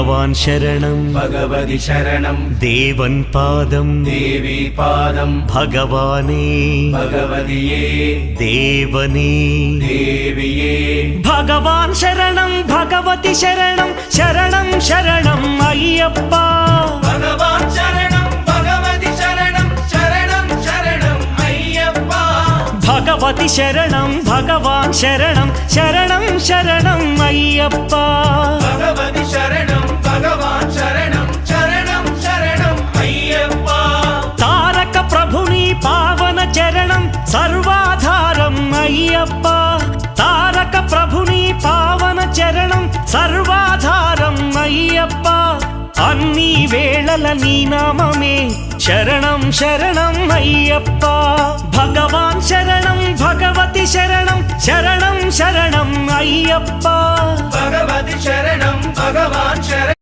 भगवान् शरणं भगवति शरणं देवन् पादं देवी पादं भगवाने भगवदिये देवने देविये भगवान् शरणं भगवति शरणं शरणं शरणं अय्यप्पा भगवान् शरणं भगवति शरणं शरणं शरणं अय्यप्पा भगवति शरणं भगवान् शरणं शरणं शरणं अय्यप्पा भगवति शरणं भगवान् शरणं शरणं शरणं अय्यप्पा तारक प्रभुनि पावन चरणं सर्वाधारं अय्यप्पा तारक प्रभुनि पावन चरणं सर्वाधारं अय्यप्पा अन्नी वेळల నీ నామమే శరణం శరణం అయ్యప్ప భగవాన్ శరణం భగవతి శరణం శరణం శరణం అయ్యప్ప भगवति शरणं भगवान् शरणं